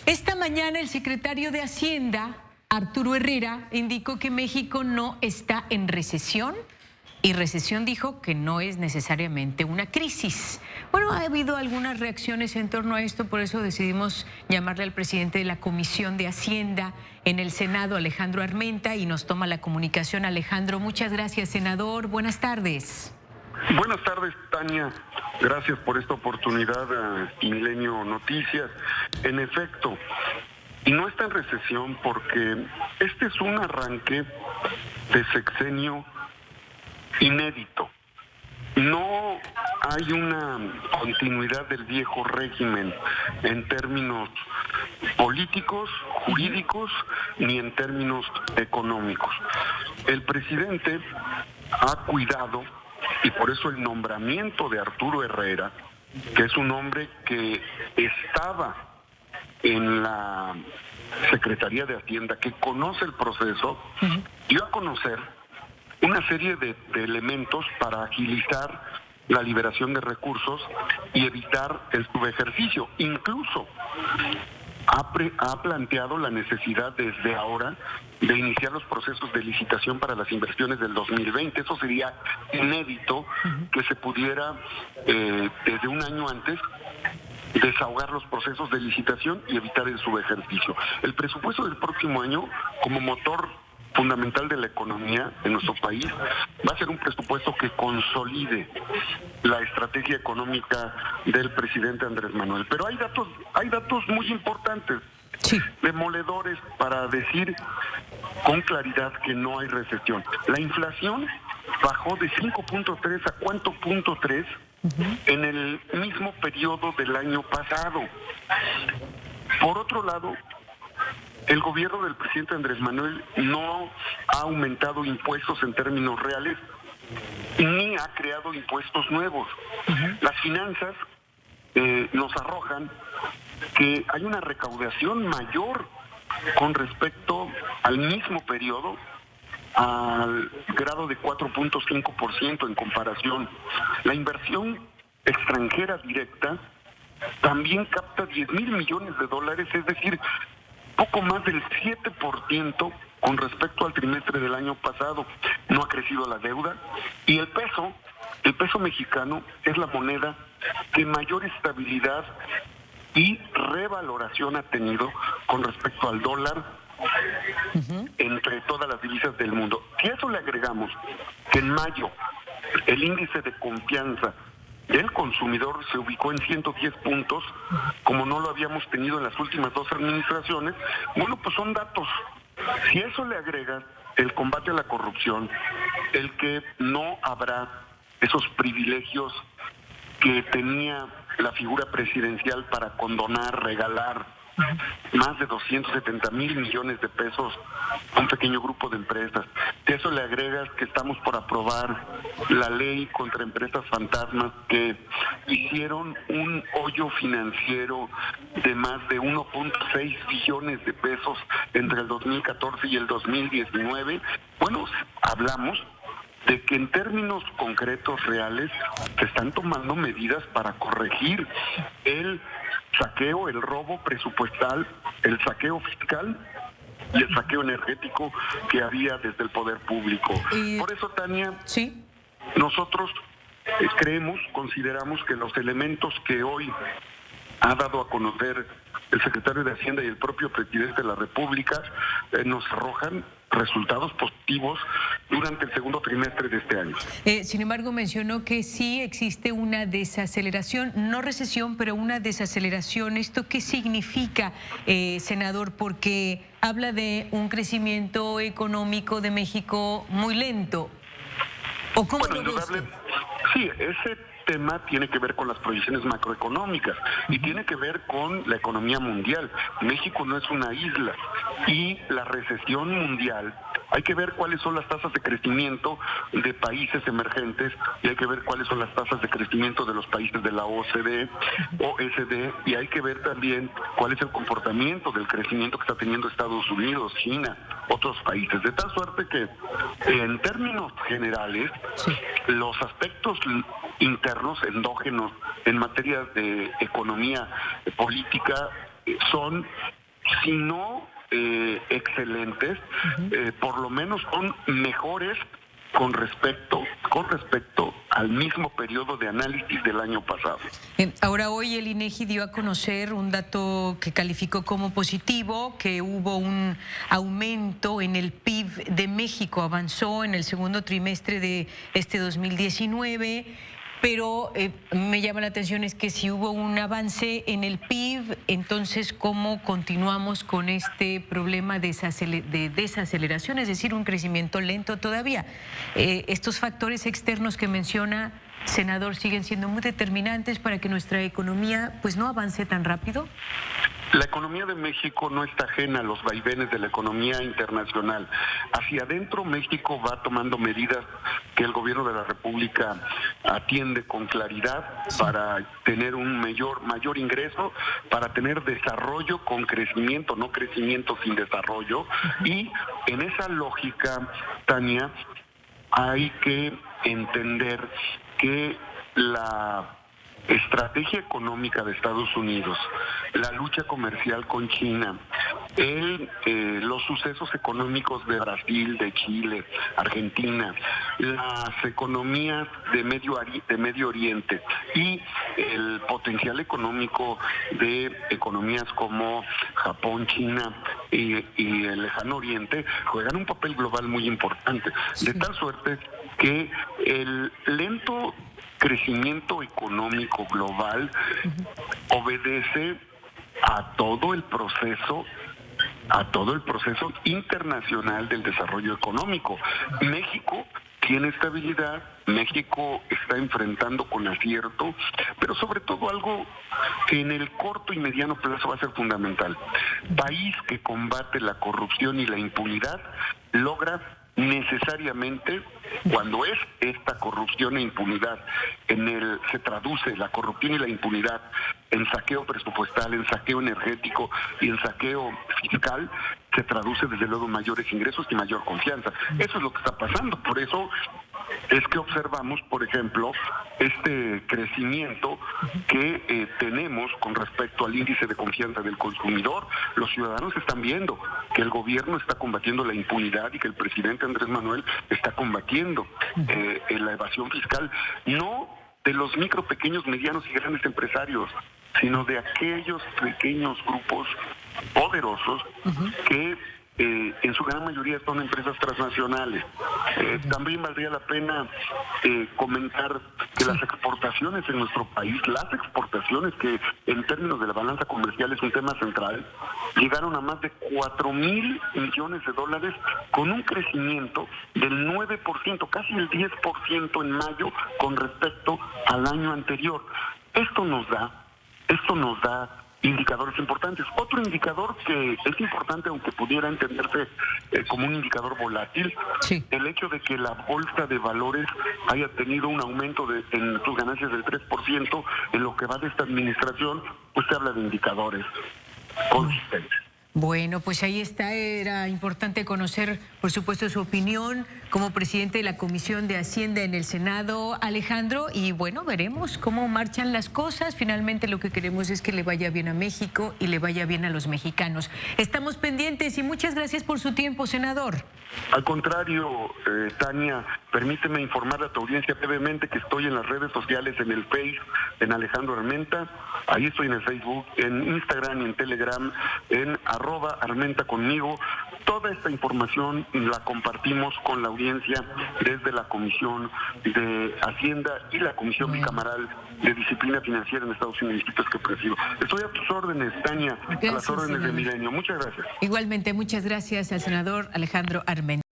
Esta mañana el secretario de Hacienda, Arturo Herrera, indicó que México no está en recesión. Y recesión dijo que no es necesariamente una crisis. Bueno, ha habido algunas reacciones en torno a esto, por eso decidimos llamarle al presidente de la Comisión de Hacienda en el Senado, Alejandro Armenta, y nos toma la comunicación. Alejandro, muchas gracias, senador. Buenas tardes. Buenas tardes, Tania. Gracias por esta oportunidad a Milenio Noticias. En efecto, no está en recesión porque este es un arranque de sexenio inédito. No hay una continuidad del viejo régimen en términos políticos, jurídicos, ni en términos económicos. El presidente ha cuidado, y por eso el nombramiento de Arturo Herrera, que es un hombre que estaba en la Secretaría de Hacienda, que conoce el proceso, dio a conocer una serie de elementos para agilizar la liberación de recursos y evitar el subejercicio. Incluso ha planteado la necesidad desde ahora de iniciar los procesos de licitación para las inversiones del 2020. Eso sería inédito que se pudiera desde un año antes desahogar los procesos de licitación y evitar el subejercicio. El presupuesto del próximo año, como motor fundamental de la economía en nuestro país, va a ser un presupuesto que consolide la estrategia económica del presidente Andrés Manuel. Pero hay datos muy importantes, demoledores, para decir con claridad que no hay recesión. La inflación bajó de 5.3 a 4.3 en el mismo periodo del año pasado. Por otro lado, el gobierno del presidente Andrés Manuel no ha aumentado impuestos en términos reales, ni ha creado impuestos nuevos. Las finanzas nos arrojan que hay una recaudación mayor con respecto al mismo periodo, al grado de 4.5% en comparación. La inversión extranjera directa también capta 10,000 millones de dólares, es decir, poco más del 7% con respecto al trimestre del año pasado. No ha crecido la deuda y el peso mexicano es la moneda que mayor estabilidad y revaloración ha tenido con respecto al dólar entre todas las divisas del mundo. Si a eso le agregamos que en mayo el índice de confianza del consumidor se ubicó en 110 puntos, como no lo habíamos tenido en las últimas dos administraciones, bueno, pues son datos. Si a eso le agregas el combate a la corrupción, el que no habrá esos privilegios que tenía la figura presidencial para condonar, regalar más de 270,000 millones de pesos a un pequeño grupo de empresas. De eso le agregas que estamos por aprobar la ley contra empresas fantasmas que hicieron un hoyo financiero de más de 1.6 billones de pesos entre el 2014 y el 2019. Bueno, hablamos de que en términos concretos, reales, se están tomando medidas para corregir el saqueo, el robo presupuestal, el saqueo fiscal y el saqueo energético que había desde el poder público. Por eso, Tania, nosotros consideramos que los elementos que hoy ha dado a conocer el secretario de Hacienda y el propio presidente de la República nos arrojan resultados positivos durante el segundo trimestre de este año. Sin embargo, mencionó que sí existe una desaceleración, no recesión, pero una desaceleración. ¿Esto qué significa, senador? Porque habla de un crecimiento económico de México muy lento. ¿O cómo lo ve usted? Sí, ese tema tiene que ver con las proyecciones macroeconómicas y tiene que ver con la economía mundial. México no es una isla y la recesión mundial Hay que ver cuáles son las tasas de crecimiento de países emergentes y hay que ver cuáles son las tasas de crecimiento de los países de la OCDE, OSD, y hay que ver también cuál es el comportamiento del crecimiento que está teniendo Estados Unidos, China, otros países. De tal suerte que, en términos generales, los aspectos internos, endógenos, en materia de economía política, son, si no excelentes, por lo menos son mejores con respecto al mismo periodo de análisis del año pasado. Ahora, hoy el INEGI dio a conocer un dato que calificó como positivo, que hubo un aumento en el PIB de México, avanzó en el segundo trimestre de este 2019. Pero me llama la atención es que si hubo un avance en el PIB, entonces ¿cómo continuamos con este problema de desaceleración? Es decir, un crecimiento lento todavía. Estos factores externos que menciona, senador, siguen siendo muy determinantes para que nuestra economía pues no avance tan rápido. La economía de México no está ajena a los vaivenes de la economía internacional. Hacia adentro, México va tomando medidas que el gobierno de la República atiende con claridad para tener un mayor ingreso, para tener desarrollo con crecimiento, no crecimiento sin desarrollo. Y en esa lógica, Tania, hay que entender que la estrategia económica de Estados Unidos, la lucha comercial con China, los sucesos económicos de Brasil, de Chile, Argentina, las economías de Medio Oriente y el potencial económico de economías como Japón, China y el Lejano Oriente juegan un papel global muy importante, de tal suerte que el lento crecimiento económico global obedece a todo el proceso internacional del desarrollo económico. México tiene estabilidad, México está enfrentando con acierto, pero sobre todo algo que en el corto y mediano plazo va a ser fundamental. País que combate la corrupción y la impunidad logra necesariamente, cuando es esta corrupción e impunidad, se traduce la corrupción y la impunidad en saqueo presupuestal, en saqueo energético y en saqueo fiscal, se traduce desde luego en mayores ingresos y mayor confianza. Eso es lo que está pasando. Por eso es que observamos, por ejemplo, este crecimiento que tenemos con respecto al índice de confianza del consumidor. Los ciudadanos están viendo que el gobierno está combatiendo la impunidad y que el presidente Andrés Manuel está combatiendo la evasión fiscal, no de los micro, pequeños, medianos y grandes empresarios, sino de aquellos pequeños grupos poderosos que en su gran mayoría son empresas transnacionales. También valdría la pena comentar que las exportaciones en nuestro país, las exportaciones que en términos de la balanza comercial es un tema central, llegaron a más de 4,000 millones de dólares con un crecimiento del 9%, casi el 10% en mayo con respecto al año anterior. Esto nos da indicadores importantes. Otro indicador que es importante, aunque pudiera entenderse como un indicador volátil, el hecho de que la bolsa de valores haya tenido un aumento en sus ganancias del 3% en lo que va de esta administración, pues se habla de indicadores consistentes. Bueno, pues ahí está, era importante conocer, por supuesto, su opinión como presidente de la Comisión de Hacienda en el Senado, Alejandro, y bueno, veremos cómo marchan las cosas. Finalmente lo que queremos es que le vaya bien a México y le vaya bien a los mexicanos. Estamos pendientes y muchas gracias por su tiempo, senador. Al contrario, Tania, permíteme informar a tu audiencia brevemente que estoy en las redes sociales, en el Face, en Alejandro Armenta, ahí estoy en el Facebook, en Instagram y en Telegram, en @Armenta conmigo. Toda esta información la compartimos con la audiencia desde la Comisión de Hacienda y la Comisión Bicameral de Disciplina Financiera en Estados Unidos, que presido. Estoy a tus órdenes, Tania, a las órdenes de Milenio. Muchas gracias. Igualmente, muchas gracias al senador Alejandro Armenta.